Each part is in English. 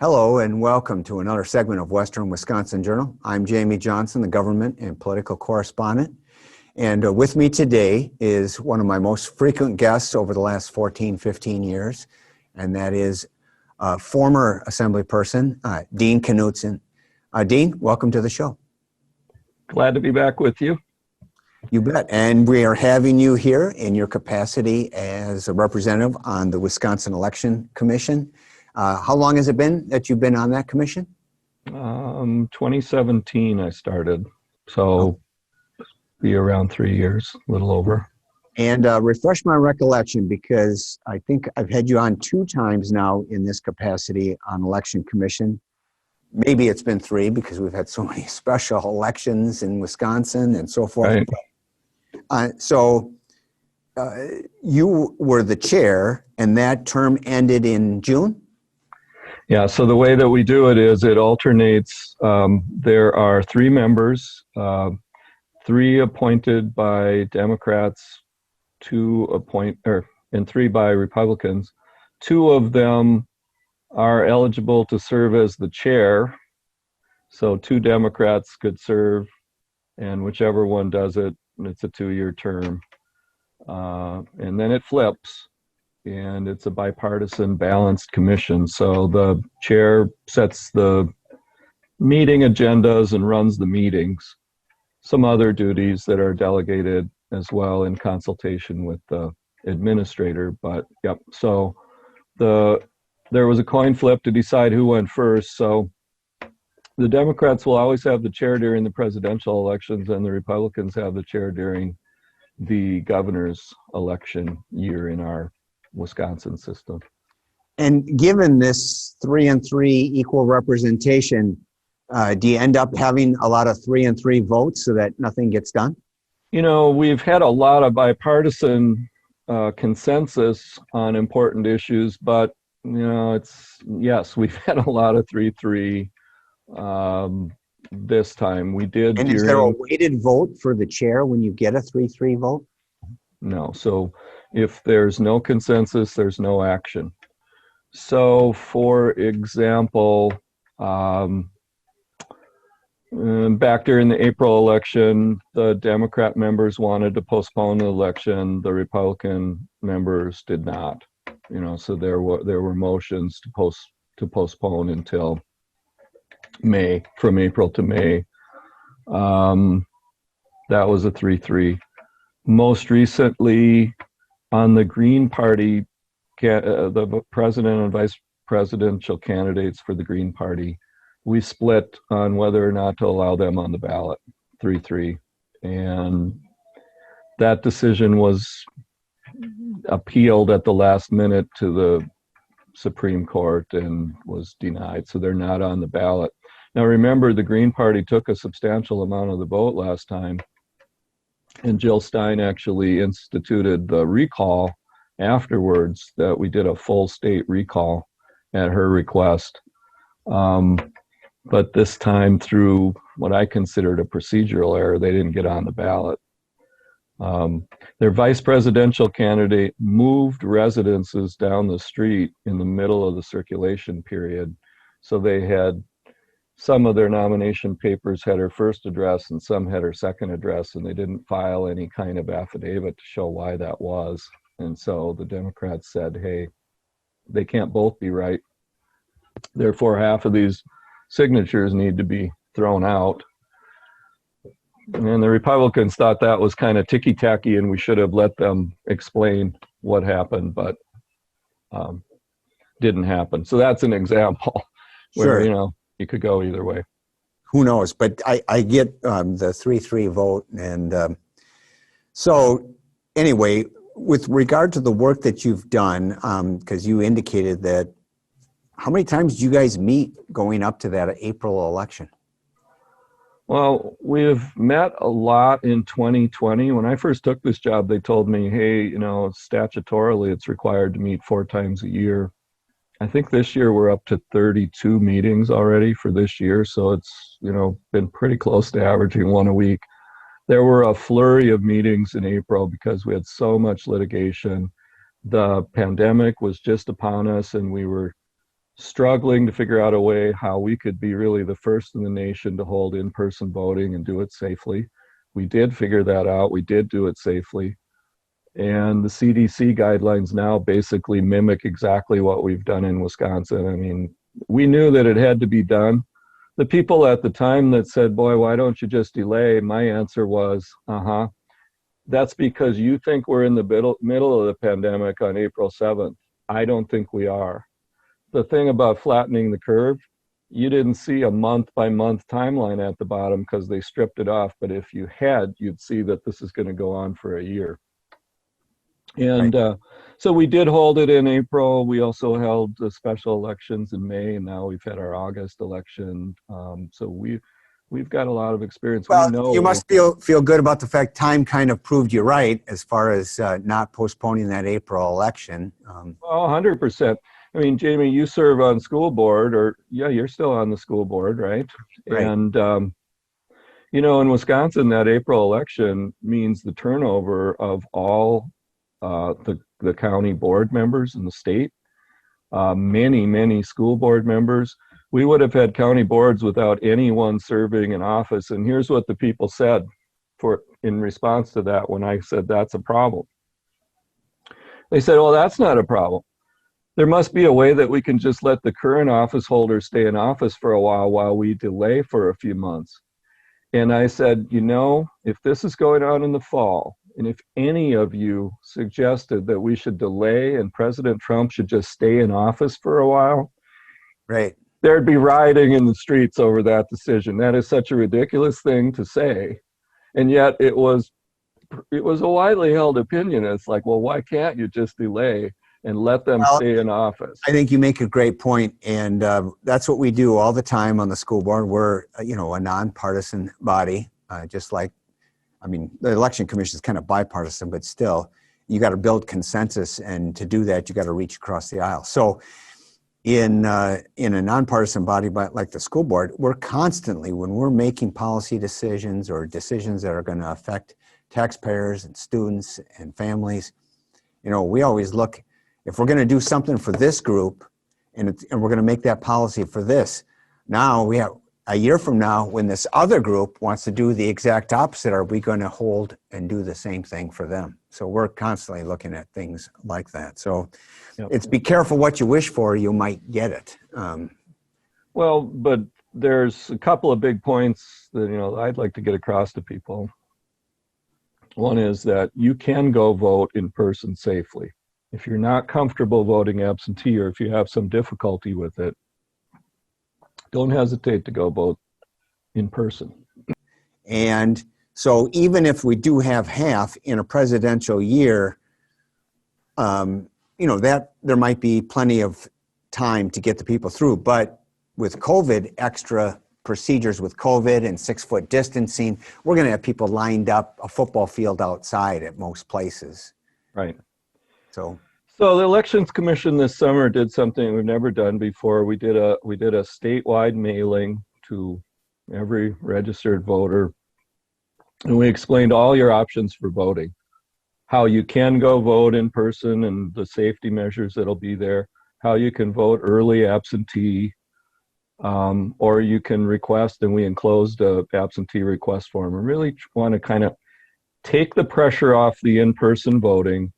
Hello and welcome to another segment of Western Wisconsin Journal. I'm Jamie Johnson, the government and political correspondent. And with me today is one of my most frequent guests over the last 14, 15 years, and that is former Assembly person, Dean Knudson. Dean, welcome to the show. Glad to be back with you. You bet. And we are having you here in your capacity as a representative on the Wisconsin Election Commission. How long has it been that you've been on that commission? 2017 I started, so be around 3 years, a little over. And refresh my recollection, because I think I've had you on 2 times now in this capacity on Election Commission. Maybe it's been 3 because we've had so many special elections in Wisconsin and so forth. Right. So you were the chair and that term ended in June? Yeah, so the way that we do it is it alternates. There are 3 members, 3 appointed by Democrats, 2 and 3 by Republicans. 2 of them are eligible to serve as the chair. So 2 Democrats could serve, and whichever one does it, it's a 2-year term. And then it flips. And it's a bipartisan balanced commission. So the chair sets the meeting agendas and runs the meetings. Some other duties that are delegated as well in consultation with the administrator. But yep, so there was a coin flip to decide who went first. So the Democrats will always have the chair during the presidential elections, and the Republicans have the chair during the governor's election year in our Wisconsin system. And given this 3 and 3 equal representation, do you end up having a lot of 3 and 3 votes so that nothing gets done? You know, we've had a lot of bipartisan consensus on important issues, but you know, yes, we've had a lot of 3-3 this time. We did. And is there a weighted vote for the chair when you get a 3-3 vote? No. So if there's no consensus, there's no action. So for example, back during the April election, the Democrat members wanted to postpone the election. The Republican members did not. You know, so there were motions to postpone until May, from April to May. That was a 3-3. Most recently, on the Green Party, the president and vice presidential candidates for the Green Party, we split on whether or not to allow them on the ballot, 3-3. And that decision was appealed at the last minute to the Supreme Court and was denied. So they're not on the ballot. Now remember, the Green Party took a substantial amount of the vote last time. And Jill Stein actually instituted the recall afterwards, that we did a full state recall at her request. But this time, through what I considered a procedural error, they didn't get on the ballot. Their vice presidential candidate moved residences down the street in the middle of the circulation period. So they had some of their nomination papers had her first address and some had her second address, and they didn't file any kind of affidavit to show why that was. And so the Democrats said, hey, they can't both be right. Therefore, half of these signatures need to be thrown out. And the Republicans thought that was kind of ticky-tacky and we should have let them explain what happened, but didn't happen. So that's an example where, Sure, you know, you could go either way. Who knows? But I get the 3-3 vote. And so anyway, with regard to the work that you've done, because you indicated that, how many times did you guys meet going up to that April election? Well, we've met a lot in 2020. When I first took this job, they told me, hey, you know, statutorily, it's required to meet 4 times a year. I think this year we're up to 32 meetings already for this year. So it's, you know, been pretty close to averaging 1 a week. There were a flurry of meetings in April because we had so much litigation. The pandemic was just upon us and we were struggling to figure out a way how we could be really the first in the nation to hold in-person voting and do it safely. We did figure that out. We did do it safely. And the CDC guidelines now basically mimic exactly what we've done in Wisconsin. I mean, we knew that it had to be done. The people at the time that said, boy, why don't you just delay? My answer was, that's because you think we're in the middle of the pandemic on April 7th. I don't think we are. The thing about flattening the curve, you didn't see a month-by-month timeline at the bottom because they stripped it off. But if you had, you'd see that this is going to go on for a year. And so we did hold it in April. We also held the special elections in May, and now we've had our August election. So we've got a lot of experience. Well, you must feel good about the fact time kind of proved you right as far as not postponing that April election. Well, 100%. I mean, Jamie, you serve on school board, you're still on the school board, right? Right. And in Wisconsin, that April election means the turnover of all the county board members in the state, many school board members. We would have had county boards without anyone serving in office. And here's what the people said in response to that when I said that's a problem. They said, well, that's not a problem. There must be a way that we can just let the current office holders stay in office for a while we delay for a few months. And I said, if this is going on in the fall, and if any of you suggested that we should delay and President Trump should just stay in office for a while, right, there'd be rioting in the streets over that decision. That is such a ridiculous thing to say. And yet it was a widely held opinion. It's like, well, why can't you just delay and let them stay in office? I think you make a great point, and that's what we do all the time on the school board. We're, a nonpartisan body, just like, the election commission is kind of bipartisan, but still, you got to build consensus, and to do that, you got to reach across the aisle. So, in a nonpartisan body like the school board, we're constantly, when we're making policy decisions or decisions that are going to affect taxpayers and students and families, we always look, if we're going to do something for this group, and we're going to make that policy for this, now we have a year from now, when this other group wants to do the exact opposite, are we going to hold and do the same thing for them? So we're constantly looking at things like that. So it's be careful what you wish for, you might get it. Well, but there's a couple of big points that, I'd like to get across to people. One is that you can go vote in person safely. If you're not comfortable voting absentee, or if you have some difficulty with it, don't hesitate to go vote in person. And so even if we do have half in a presidential year, that there might be plenty of time to get the people through. But with COVID, extra procedures with COVID and 6-foot distancing, we're going to have people lined up a football field outside at most places. Right. So the Elections Commission this summer did something we've never done before. We did a statewide mailing to every registered voter, and we explained all your options for voting, how you can go vote in person and the safety measures that'll be there, how you can vote early absentee, or you can request, and we enclosed a absentee request form. We really want to kind of take the pressure off the in-person voting,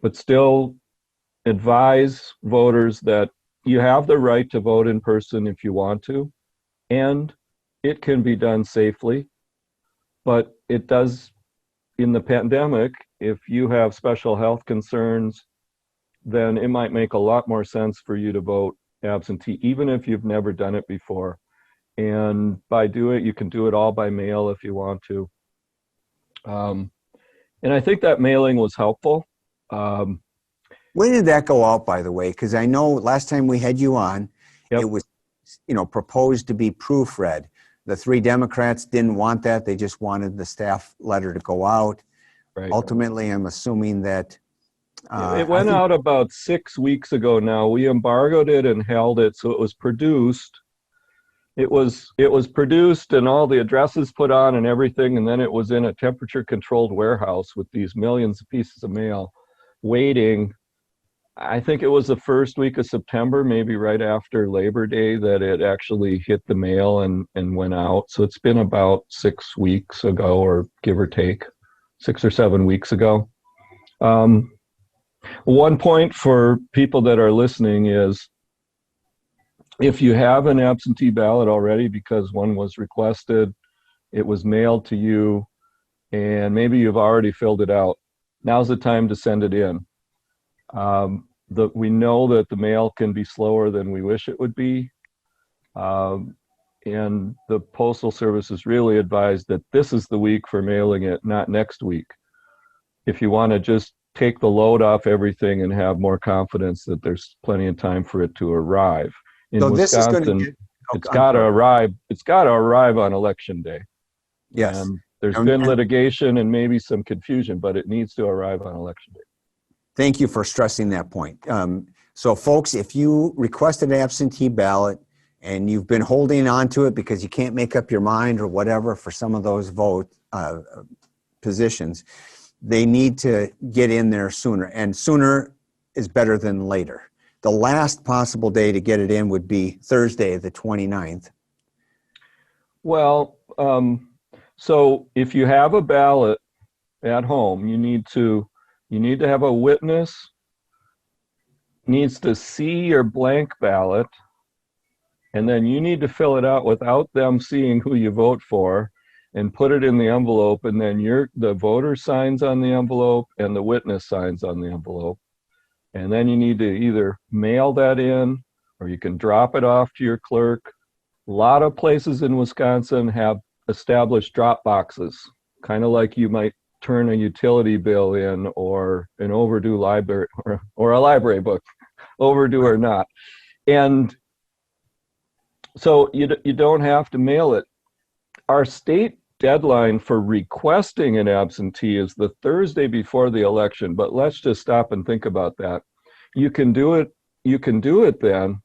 but still advise voters that you have the right to vote in person if you want to, and it can be done safely. But it does, in the pandemic, if you have special health concerns, then it might make a lot more sense for you to vote absentee, even if you've never done it before. And you can do it all by mail if you want to. And I think that mailing was helpful. When did that go out, by the way? Because I know last time we had you on, It was, proposed to be proofread. The 3 Democrats didn't want that. They just wanted the staff letter to go out. Right. Ultimately, I'm assuming that it went out about 6 weeks ago now. We embargoed it and held it, so it was produced. It was produced and all the addresses put on and everything, and then it was in a temperature-controlled warehouse with these millions of pieces of mail waiting I think it was the first week of September, maybe right after Labor Day, that it actually hit the mail and went out. So it's been about 6 weeks ago, or give or take, 6 or 7 weeks ago. One point for people that are listening is, if you have an absentee ballot already because one was requested, it was mailed to you, and maybe you've already filled it out, now's the time to send it in. We know that the mail can be slower than we wish it would be. And the Postal Service is really advised that this is the week for mailing it, not next week. If you want to just take the load off everything and have more confidence that there's plenty of time for it to arrive. In So this is going to Wisconsin, get, it's got to arrive. It's got to arrive on Election Day. yes. And there's been litigation and maybe some confusion, but it needs to arrive on Election Day. Thank you for stressing that point. So folks, if you requested an absentee ballot and you've been holding on to it because you can't make up your mind or whatever for some of those positions, they need to get in there sooner, and sooner is better than later. The last possible day to get it in would be Thursday, the 29th. Well, so if you have a ballot at home, you need to have a witness needs to see your blank ballot, and then you need to fill it out without them seeing who you vote for, and put it in the envelope, and then the voter signs on the envelope and the witness signs on the envelope. And then you need to either mail that in, or you can drop it off to your clerk. A lot of places in Wisconsin have established drop boxes, kind of like you might turn a utility bill in, or an overdue library, or a library book, overdue or not. And so you don't have to mail it. Our state deadline for requesting an absentee is the Thursday before the election, but let's just stop and think about that. You can do it then,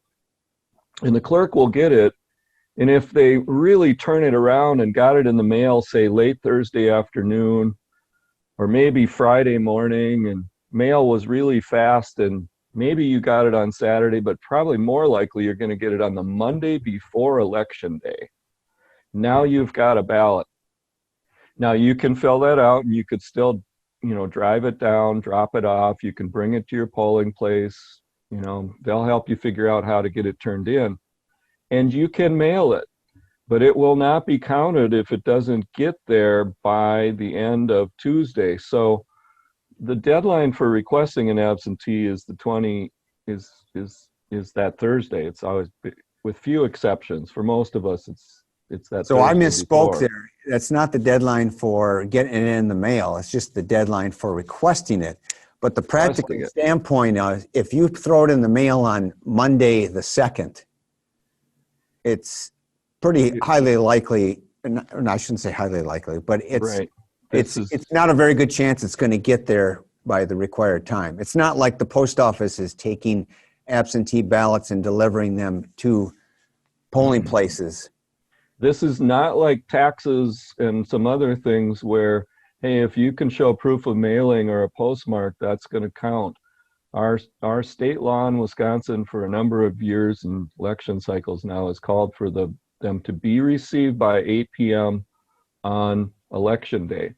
and the clerk will get it. And if they really turn it around and got it in the mail, say late Thursday afternoon, or maybe Friday morning, and mail was really fast, and maybe you got it on Saturday, but probably more likely you're going to get it on the Monday before Election Day. Now you've got a ballot. Now you can fill that out, and you could still, drive it down, drop it off. You can bring it to your polling place. They'll help you figure out how to get it turned in, and you can mail it, but it will not be counted if it doesn't get there by the end of Tuesday. So the deadline for requesting an absentee is is that Thursday. It's always, with few exceptions, for most of us, it's that. So Thursday I misspoke before. there. That's not the deadline for getting it in the mail. It's just the deadline for requesting it. But the practical standpoint is, if you throw it in the mail on Monday the 2nd, it's pretty highly likely, and I shouldn't say highly likely, but it's not a very good chance it's going to get there by the required time. It's not like the post office is taking absentee ballots and delivering them to polling places. This is not like taxes and some other things where, hey, if you can show proof of mailing or a postmark, that's going to count. Our state law in Wisconsin for a number of years and election cycles now has called for them to be received by 8 p.m. on Election Day.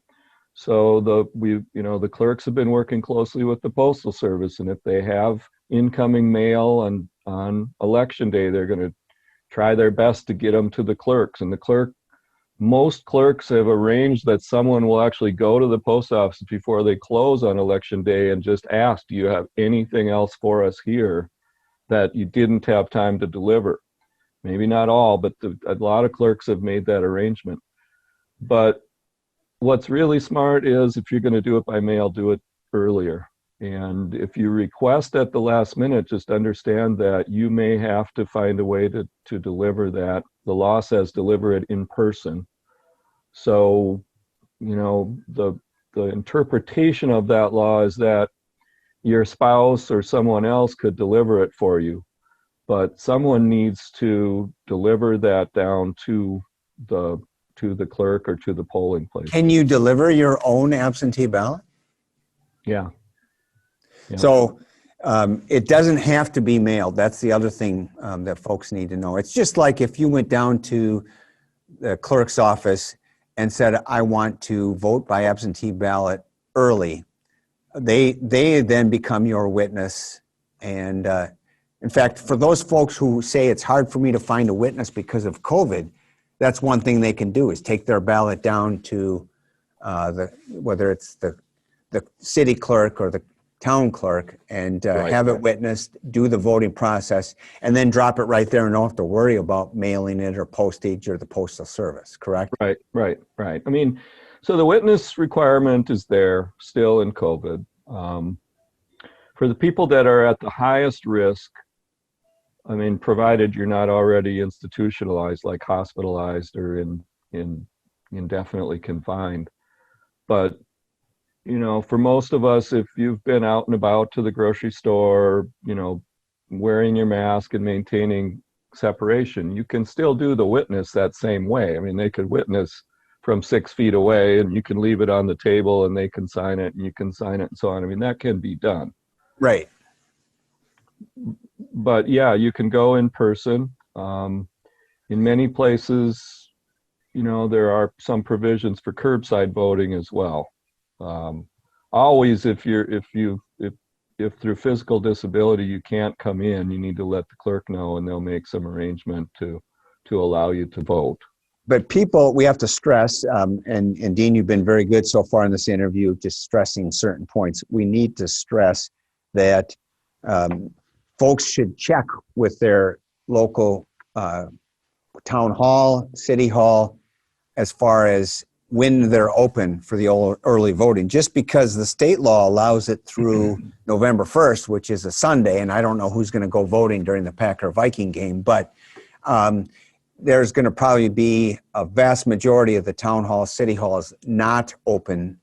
So the clerks have been working closely with the Postal Service, and if they have incoming mail on Election Day, they're going to try their best to get them to the clerks. And most clerks have arranged that someone will actually go to the post office before they close on Election Day and just ask, do you have anything else for us here that you didn't have time to deliver? Maybe not all, but a lot of clerks have made that arrangement. But what's really smart is, if you're going to do it by mail, do it earlier. And if you request at the last minute, just understand that you may have to find a way to deliver that. The law says deliver it in person. So, the interpretation of that law is that your spouse or someone else could deliver it for you, but someone needs to deliver that down to the clerk or to the polling place. Can you deliver your own absentee ballot? Yeah. So It doesn't have to be mailed. That's the other thing that folks need to know. It's just like if you went down to the clerk's office and said, I want to vote by absentee ballot early. They then become your witness. And in fact, for those folks who say it's hard for me to find a witness because of COVID, that's one thing they can do is take their ballot down to whether it's the city clerk or the town clerk and have it witnessed, do the voting process, and then drop it right there and don't have to worry about mailing it or postage or the postal service, correct? Right. I mean, so the witness requirement is there still in COVID. For the people that are at the highest risk, I mean, provided you're not already institutionalized, like hospitalized or indefinitely confined. But, you know, for most of us, if you've been out and about to the grocery store, you know, wearing your mask and maintaining separation, you can still do the witness that same way. I mean, they could witness from 6 feet away and you can leave it on the table and they can sign it and you can sign it and so on. I mean, that can be done. Right. But yeah, you can go in person. In many places, you know, there are some provisions for curbside voting as well. Always, if through physical disability you can't come in, you need to let the clerk know and they'll make some arrangement to allow you to vote. But people, we have to stress, and Dean, you've been very good so far in this interview, just stressing certain points. We need to stress that folks should check with their local town hall, city hall, as far as when they're open for the early voting. Just because the state law allows it through November 1st, which is a Sunday, and I don't know who's going to go voting during the Packer-Viking game, but there's going to probably be a vast majority of the town hall, city halls not open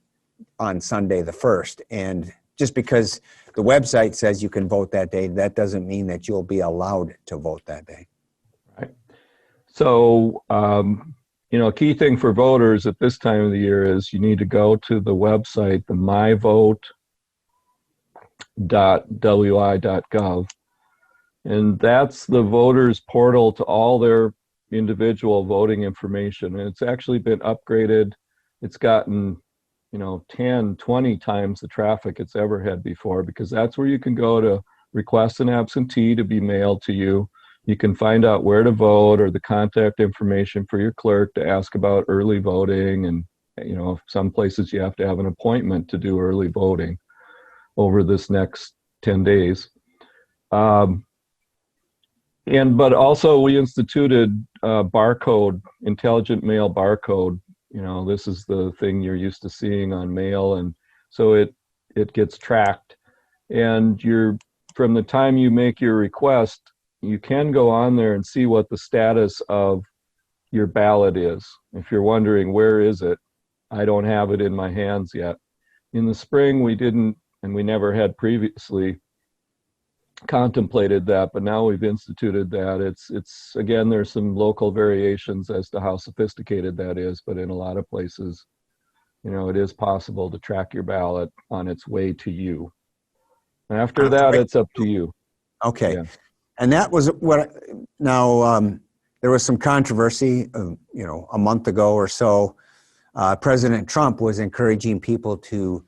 on Sunday the 1st. And just because the website says you can vote that day, that doesn't mean that you'll be allowed to vote that day. Right. So, you know, a key thing for voters at this time of the year is you need to go to the website, the myvote.wi.gov. And that's the voters portal to all their individual voting information. And it's actually been upgraded. It's gotten, you know, 10, 20 times the traffic it's ever had before, because that's where you can go to request an absentee to be mailed to you. You can find out where to vote or the contact information for your clerk to ask about early voting. And, you know, some places you have to have an appointment to do early voting over this next 10 days. But also we instituted barcode, intelligent mail barcode. You know, this is the thing you're used to seeing on mail. And so it gets tracked. And from the time you make your request, you can go on there and see what the status of your ballot is. If you're wondering, where is it? I don't have it in my hands yet. In the spring, we didn't, and we never had previously contemplated that, but now we've instituted that. It's again, there's some local variations as to how sophisticated that is, but in a lot of places, you know, it is possible to track your ballot on its way to you. And after that, it's up to you. Okay. Yeah. And that was there was some controversy, you know, a month ago or so. President Trump was encouraging people to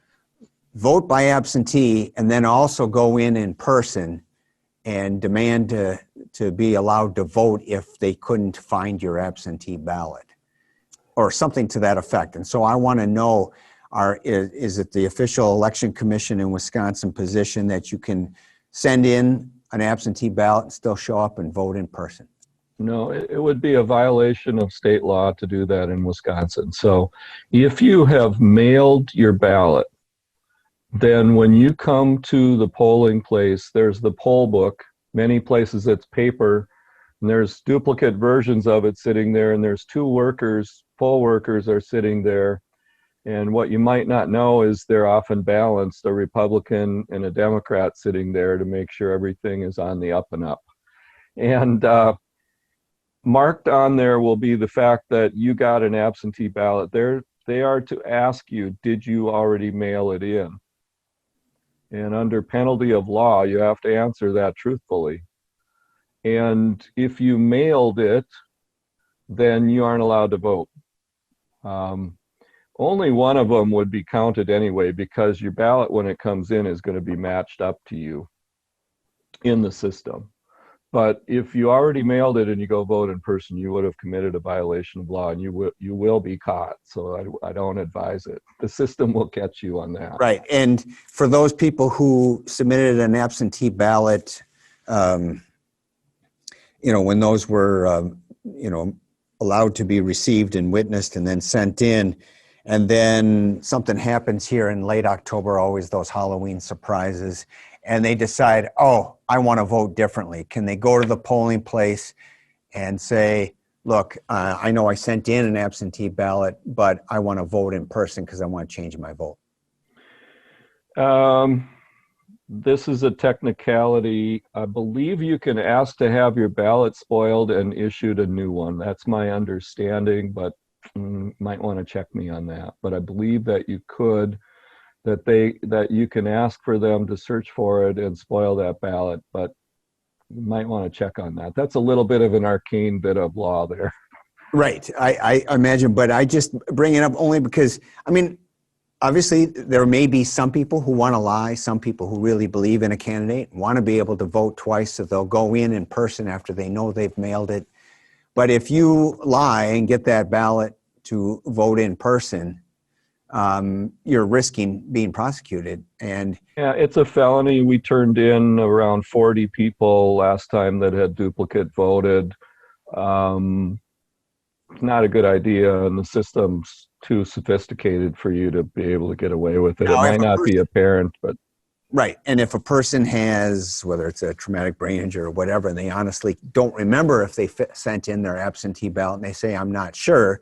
vote by absentee and then also go in person and demand to be allowed to vote if they couldn't find your absentee ballot or something to that effect. And so I want to know, is it the official election commission in Wisconsin position that you can send in an absentee ballot and still show up and vote in person? No, it would be a violation of state law to do that in Wisconsin. So if you have mailed your ballot, then when you come to the polling place, there's the poll book. Many places it's paper, and there's duplicate versions of it sitting there, and there's two workers, poll workers are sitting there. And what you might not know is they're often balanced, a Republican and a Democrat sitting there to make sure everything is on the up and up. And marked on there will be the fact that you got an absentee ballot. They are to ask you, did you already mail it in? And under penalty of law, you have to answer that truthfully. And if you mailed it, then you aren't allowed to vote. Only one of them would be counted anyway, because your ballot, when it comes in, is going to be matched up to you in the system. But if you already mailed it and you go vote in person, you would have committed a violation of law, and you will be caught. So I don't advise it. The system will catch you on that. Right. And for those people who submitted an absentee ballot, when those were, allowed to be received and witnessed and then sent in, and then something happens here in late October, always those Halloween surprises, and they decide, oh, I want to vote differently. Can they go to the polling place and say, look, I know I sent in an absentee ballot, but I want to vote in person because I want to change my vote? This is a technicality. I believe you can ask to have your ballot spoiled and issued a new one. That's my understanding, but might want to check me on that. But I believe that you could, that you can ask for them to search for it and spoil that ballot, but you might want to check on that. That's a little bit of an arcane bit of law there. Right. I imagine, but I just bring it up only because, obviously, there may be some people who want to lie, some people who really believe in a candidate, want to be able to vote twice, so they'll go in person after they know they've mailed it. But if you lie and get that ballot to vote in person, you're risking being prosecuted. And yeah, it's a felony. We turned in around 40 people last time that had duplicate voted. Not a good idea, and the system's too sophisticated for you to be able to get away with it. It might not be apparent, but right. And if a person has, whether it's a traumatic brain injury or whatever, and they honestly don't remember if they sent in their absentee ballot and they say, I'm not sure,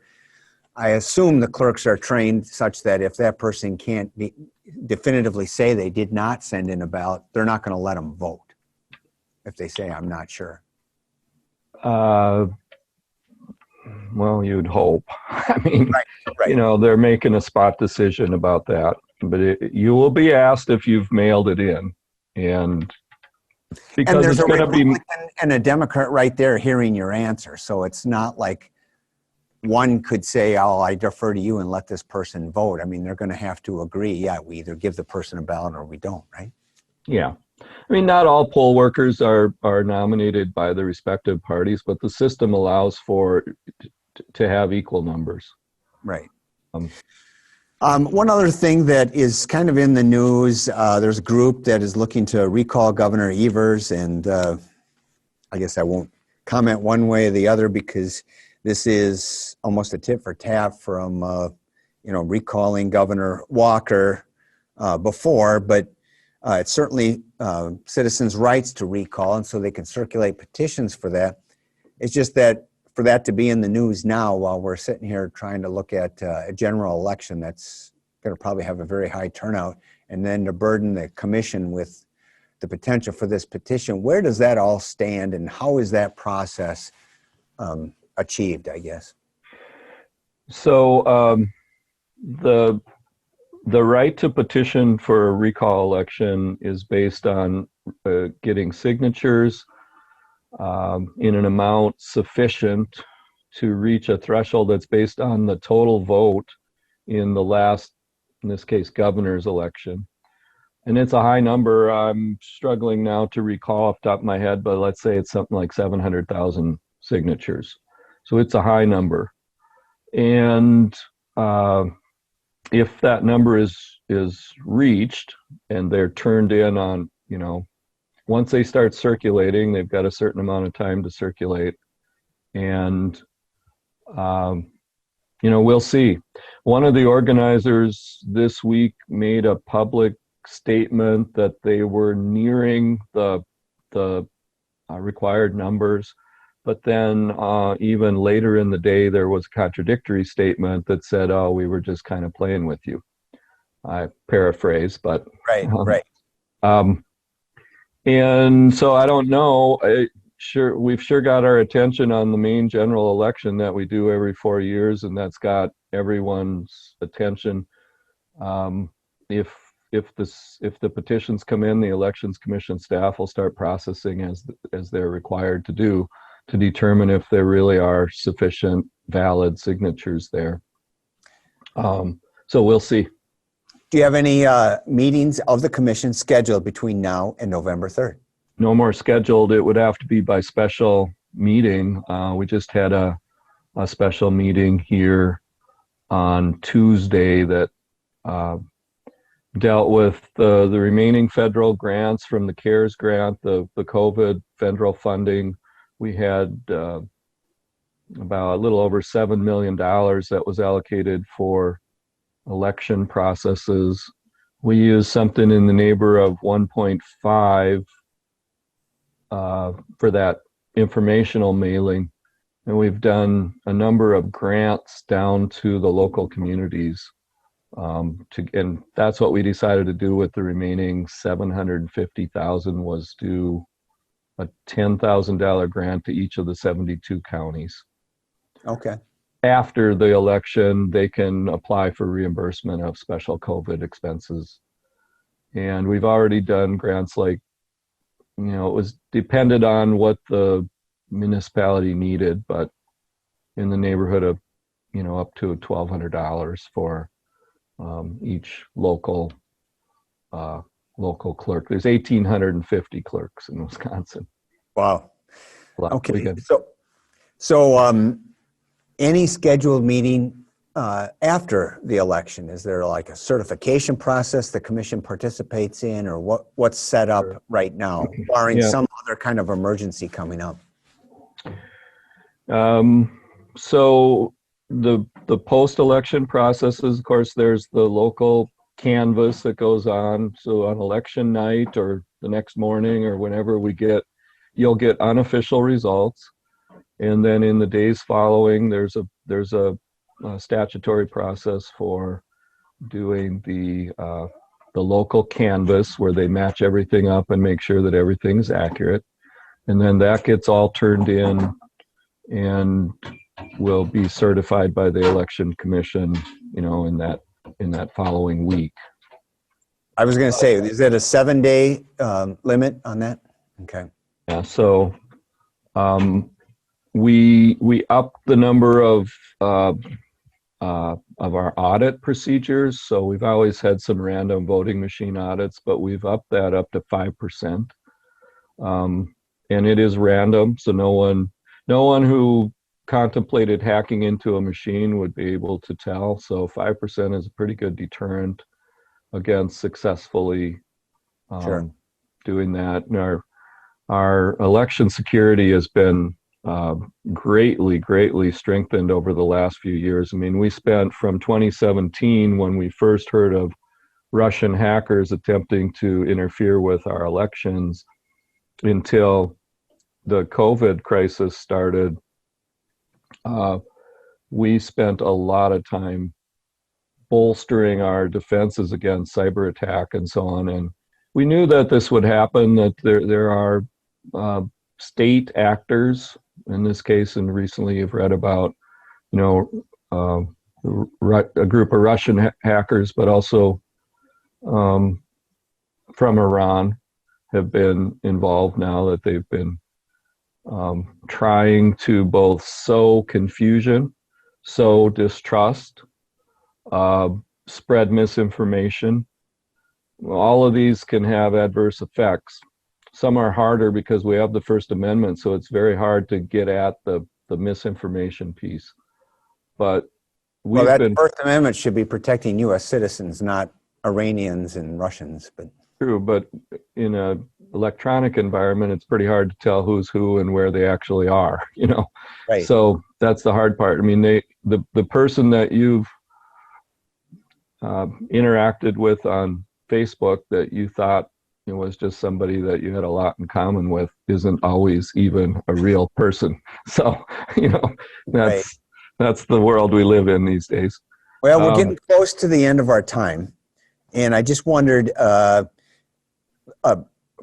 I assume the clerks are trained such that if that person can't definitively say they did not send in a ballot, they're not going to let them vote if they say, I'm not sure. Well, you'd hope. I mean, right. They're making a spot decision about that. But you will be asked if you've mailed it in. And because there's it's going to be... and a Democrat right there hearing your answer. So it's not like one could say, oh, I defer to you and let this person vote. They're going to have to agree. Yeah, we either give the person a ballot or we don't, right? Yeah. Not all poll workers are nominated by the respective parties, but the system allows for to have equal numbers. Right. One other thing that is kind of in the news, there's a group that is looking to recall Governor Evers, and I guess I won't comment one way or the other because this is almost a tit for tat from, recalling Governor Walker before, but it's certainly citizens' rights to recall, and so they can circulate petitions for that. It's just that for that to be in the news now while we're sitting here trying to look at a general election that's going to probably have a very high turnout, and then to burden the commission with the potential for this petition, where does that all stand, and how is that process achieved, I guess? So the right to petition for a recall election is based on getting signatures in an amount sufficient to reach a threshold that's based on the total vote in the last, in this case, governor's election. And it's a high number. I'm struggling now to recall off the top of my head, but let's say it's something like 700,000 signatures. So it's a high number. And if that number is reached and they're turned in on, once they start circulating, they've got a certain amount of time to circulate. And, we'll see. One of the organizers this week made a public statement that they were nearing the required numbers. But then even later in the day, there was a contradictory statement that said, oh, we were just kind of playing with you. I paraphrase, but... Right. And so I don't know. We've sure got our attention on the main general election that we do every 4 years, and that's got everyone's attention. If if the petitions come in, the Elections Commission staff will start processing as they're required to do, to determine if there really are sufficient valid signatures there. So we'll see. Do you have any meetings of the commission scheduled between now and November 3rd? No more scheduled. It would have to be by special meeting. We just had a special meeting here on Tuesday that dealt with the remaining federal grants from the CARES grant, the COVID federal funding. We had about a little over $7 million that was allocated for election processes. We used something in the neighborhood of 1.5 for that informational mailing. And we've done a number of grants down to the local communities. And that's what we decided to do with the remaining $750,000, was do a $10,000 grant to each of the 72 counties. Okay. After the election, they can apply for reimbursement of special COVID expenses. And we've already done grants like, it was depended on what the municipality needed, but in the neighborhood of, up to $1,200 for each local clerk. There's 1,850 clerks in Wisconsin. Wow. Okay. So any scheduled meeting after the election? Is there like a certification process the commission participates in, or what's set up right now, barring some other kind of emergency coming up? So the post-election processes, of course, there's the local canvas that goes on. So on election night or the next morning or whenever you'll get unofficial results. And then in the days following, there's a statutory process for doing the local canvas, where they match everything up and make sure that everything's accurate. And then that gets all turned in and will be certified by the Election Commission, in that following week. I was going to say, is it a 7-day limit on that? Okay. Yeah. So we upped the number of our audit procedures. So we've always had some random voting machine audits, but we've upped that up to 5%. And it is random, so no one who contemplated hacking into a machine would be able to tell. So 5% is a pretty good deterrent against successfully doing that. And our election security has been greatly strengthened over the last few years. I mean, we spent from 2017, when we first heard of Russian hackers attempting to interfere with our elections, until the COVID crisis started, we spent a lot of time bolstering our defenses against cyber attack and so on. And we knew that this would happen, that there are state actors in this case, and recently you've read about, a group of Russian hackers, but also from Iran have been involved now, that they've been trying to both sow confusion, sow distrust, spread misinformation. All of these can have adverse effects. Some are harder because we have the First Amendment, so it's very hard to get at the misinformation piece. But that First Amendment should be protecting U.S. citizens, not Iranians and Russians. But true, but in an electronic environment, it's pretty hard to tell who's who and where they actually are. Right. So that's the hard part. I mean, the person that you've interacted with on Facebook that you thought was just somebody that you had a lot in common with isn't always even a real person. So, that's the world we live in these days. Well, we're getting close to the end of our time. And I just wondered, a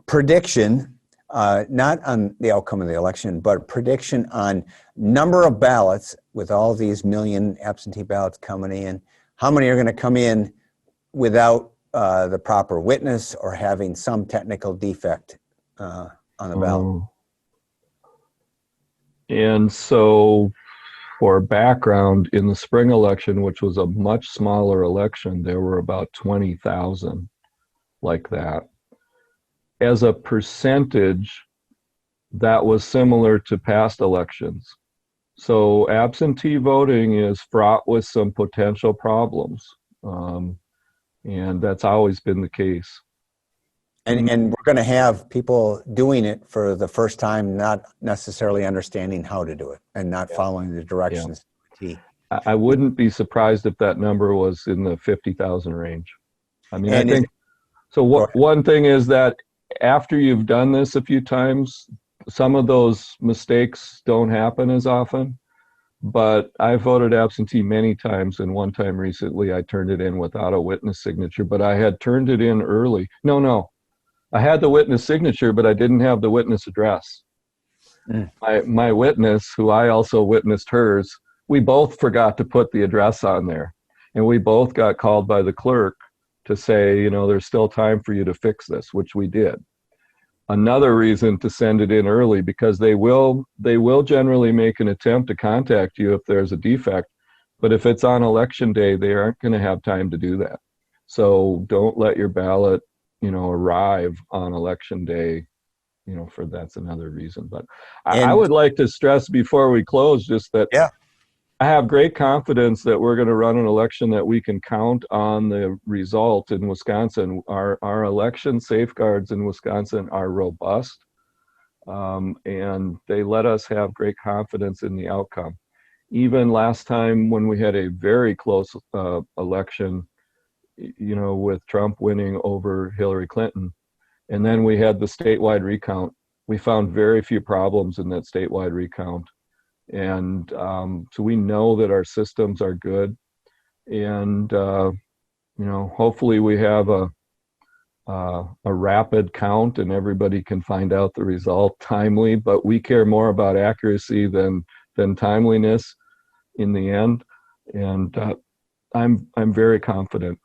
prediction, not on the outcome of the election, but a prediction on number of ballots with all these million absentee ballots coming in. How many are going to come in without the proper witness or having some technical defect on the ballot. And so, for background, in the spring election, which was a much smaller election, there were about 20,000 like that. As a percentage, that was similar to past elections. So absentee voting is fraught with some potential problems. And that's always been the case. And we're going to have people doing it for the first time, not necessarily understanding how to do it and not following the directions. I wouldn't be surprised if that number was in the 50,000 range. I mean, And I think, so one thing is that after you've done this a few times, some of those mistakes don't happen as often. But I voted absentee many times, and one time recently I turned it in without a witness signature, but I had turned it in early. No, I had the witness signature, but I didn't have the witness address. My witness, who I also witnessed hers, we both forgot to put the address on there. And we both got called by the clerk to say, you know, there's still time for you to fix this, which we did. Another reason to send it in early, because they will generally make an attempt to contact you if there's a defect, but if it's on election day, they aren't going to have time to do that. So don't let your ballot, you know, arrive on election day, you know, for that's another reason. But I would like to stress before we close just that I have great confidence that we're going to run an election that we can count on the result in Wisconsin. Our election safeguards in Wisconsin are robust, and they let us have great confidence in the outcome. Even last time when we had a very close election, you know, with Trump winning over Hillary Clinton, and then we had the statewide recount, we found very few problems in that statewide recount. And so we know that our systems are good, and you know, hopefully we have a rapid count and everybody can find out the result timely. But we care more about accuracy than timeliness in the end. And I'm very confident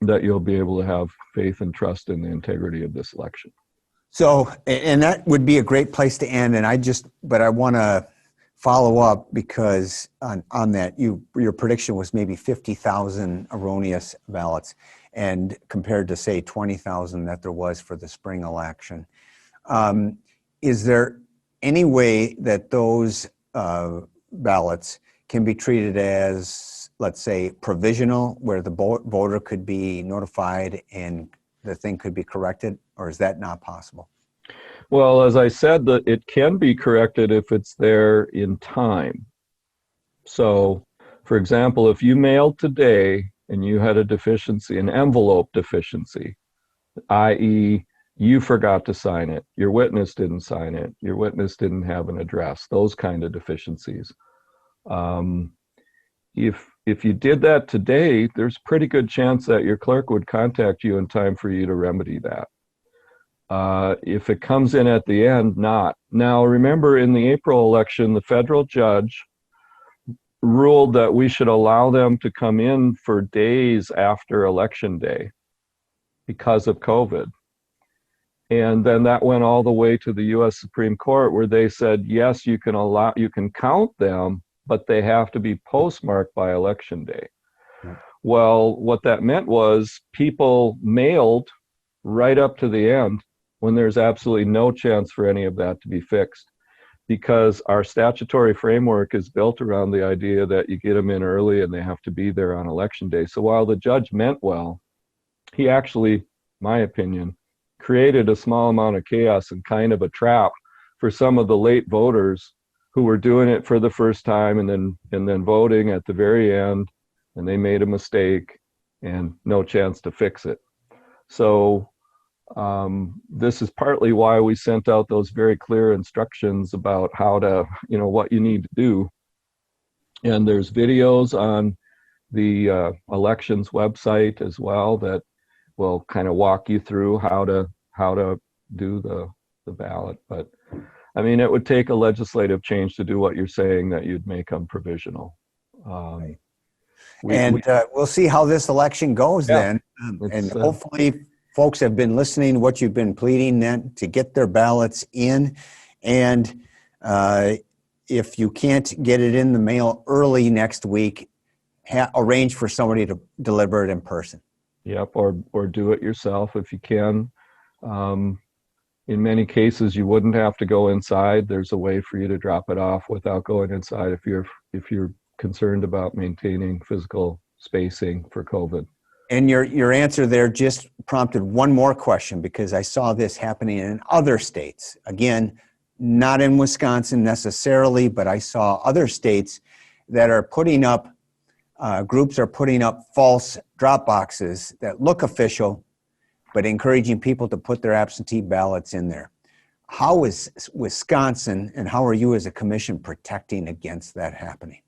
that you'll be able to have faith and trust in the integrity of this election. So, and that would be a great place to end. And but I want to follow up, because on that, your prediction was maybe 50,000 erroneous ballots, and compared to say 20,000 that there was for the spring election. Is there any way that those ballots can be treated as, let's say, provisional, where the voter could be notified and the thing could be corrected, or is that not possible? Well, as I said, that it can be corrected if it's there in time. So, for example, if you mailed today and you had a deficiency, an envelope deficiency, i.e., you forgot to sign it, your witness didn't sign it, your witness didn't have an address, those kind of deficiencies. If you did that today, there's a pretty good chance that your clerk would contact you in time for you to remedy that. If it comes in at the end, not. Now, remember, in the April election, the federal judge ruled that we should allow them to come in for days after election day because of COVID. And then that went all the way to the U.S. Supreme Court, where they said, yes, you can count them, but they have to be postmarked by election day. Well, what that meant was people mailed right up to the end, when there's absolutely no chance for any of that to be fixed, because our statutory framework is built around the idea that you get them in early and they have to be there on election day. So while the judge meant well, he actually, my opinion, created a small amount of chaos and kind of a trap for some of the late voters who were doing it for the first time and then voting at the very end, and they made a mistake and no chance to fix it. So this is partly why we sent out those very clear instructions about how to, you know, what you need to do. And there's videos on the elections website as well that will kind of walk you through how to do the ballot. But I mean, it would take a legislative change to do what you're saying, that you'd make them provisional. Right. We'll see how this election goes then. And It's, hopefully folks have been listening to what you've been pleading then to get their ballots in. And if you can't get it in the mail early next week, arrange for somebody to deliver it in person. Yep, or do it yourself if you can. In many cases, you wouldn't have to go inside. There's a way for you to drop it off without going inside if you're concerned about maintaining physical spacing for COVID. And your answer there just prompted one more question, because I saw this happening in other states. Again, not in Wisconsin necessarily, but I saw other states that are putting up, groups are putting up false drop boxes that look official, but encouraging people to put their absentee ballots in there. How is Wisconsin, and how are you as a commission protecting against that happening?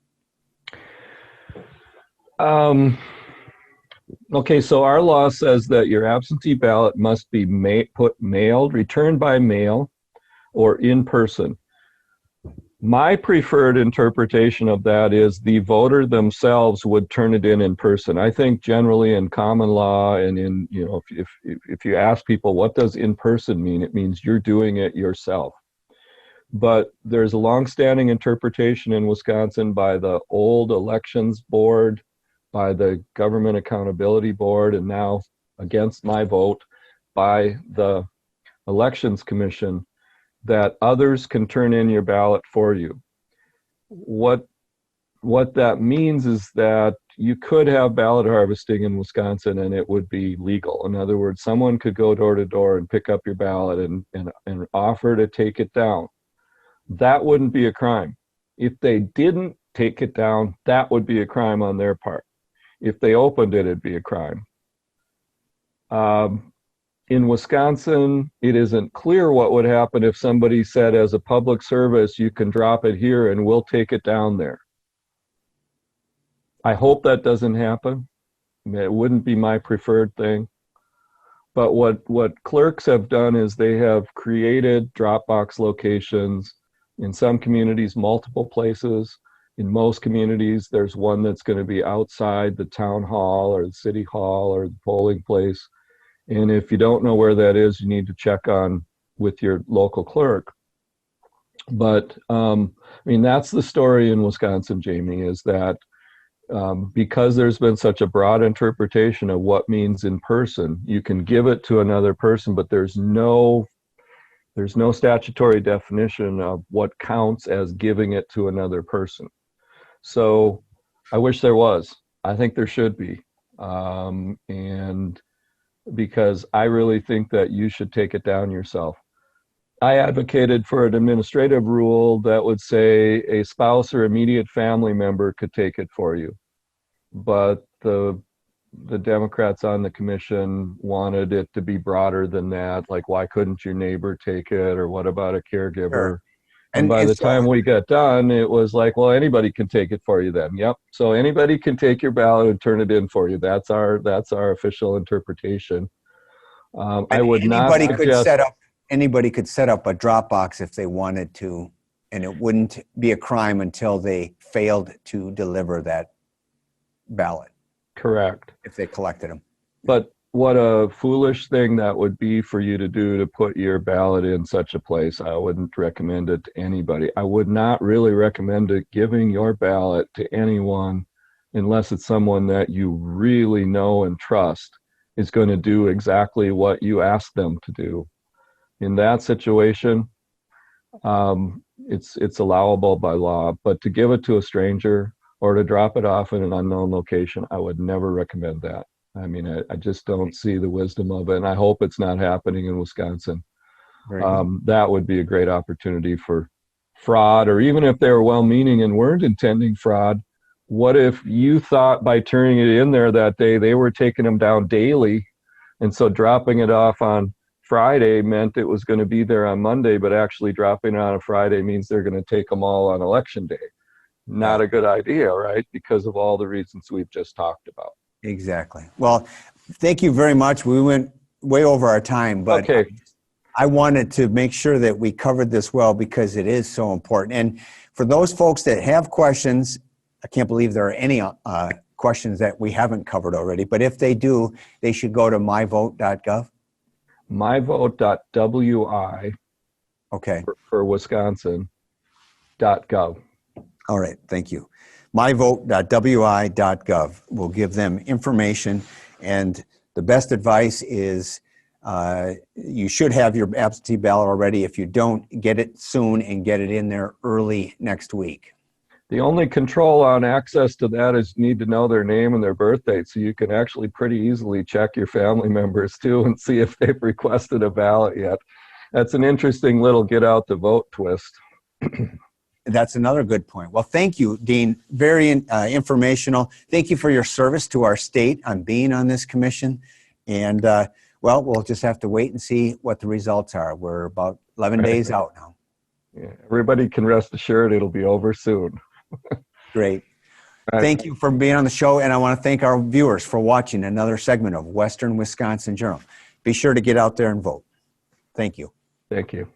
Okay, so our law says that your absentee ballot must be mailed, returned by mail, or in person. My preferred interpretation of that is the voter themselves would turn it in person. I think generally in common law and in, if you ask people what does in person mean, it means you're doing it yourself. But there's a longstanding interpretation in Wisconsin by the old elections board, by the Government Accountability Board, and now against my vote by the Elections Commission, that others can turn in your ballot for you. What that means is that you could have ballot harvesting in Wisconsin and it would be legal. In other words, someone could go door to door and pick up your ballot and offer to take it down. That wouldn't be a crime. If they didn't take it down, that would be a crime on their part. If they opened it, it'd be a crime. In Wisconsin, it isn't clear what would happen if somebody said, as a public service, you can drop it here and we'll take it down there. I hope that doesn't happen. It wouldn't be my preferred thing. But what clerks have done is they have created Dropbox locations in some communities, multiple places. In most communities, there's one that's going to be outside the town hall or the city hall or the polling place. And if you don't know where that is, you need to check on with your local clerk. But that's the story in Wisconsin, Jamie, is that because there's been such a broad interpretation of what means in person, you can give it to another person, but there's no statutory definition of what counts as giving it to another person. So I wish there was. I think there should be. And because I really think that you should take it down yourself. I advocated for an administrative rule that would say a spouse or immediate family member could take it for you. But the Democrats on the commission wanted it to be broader than that. Like, why couldn't your neighbor take it? Or what about a caregiver? Sure. And by the time we got done, it was like, well, anybody can take it for you then. Yep. So anybody can take your ballot and turn it in for you. That's our official interpretation. I would not suggest anybody could set up a Dropbox if they wanted to, and it wouldn't be a crime until they failed to deliver that ballot. Correct. If they collected them. But what a foolish thing that would be for you to do, to put your ballot in such a place. I wouldn't recommend it to anybody. I would not really recommend it, giving your ballot to anyone unless it's someone that you really know and trust is going to do exactly what you ask them to do. In that situation, it's allowable by law, but to give it to a stranger or to drop it off in an unknown location, I would never recommend that. I mean, I just don't see the wisdom of it, and I hope it's not happening in Wisconsin. That would be a great opportunity for fraud, or even if they were well-meaning and weren't intending fraud, what if you thought by turning it in there that day, they were taking them down daily, and so dropping it off on Friday meant it was going to be there on Monday, but actually dropping it on a Friday means they're going to take them all on election day. Not a good idea, right? Because of all the reasons we've just talked about. Exactly. Well, thank you very much. We went way over our time, but okay. I wanted to make sure that we covered this well because it is so important. And for those folks that have questions, I can't believe there are any questions that we haven't covered already. But if they do, they should go to myvote.gov. myvote.wi Okay. for Wisconsin.gov. All right. Thank you. myvote.wi.gov will give them information, and the best advice is you should have your absentee ballot already. If you don't, get it soon and get it in there early next week. The only control on access to that is you need to know their name and their birth date, so you can actually pretty easily check your family members too and see if they've requested a ballot yet. That's an interesting little get out the vote twist. That's another good point. Well, thank you, Dean. Very informational. Thank you for your service to our state on being on this commission. And well, we'll just have to wait and see what the results are. We're about 11 days out now. Yeah, everybody can rest assured it'll be over soon. Great. Thank you for being on the show, and I want to thank our viewers for watching another segment of Western Wisconsin Journal. Be sure to get out there and vote. Thank you. Thank you.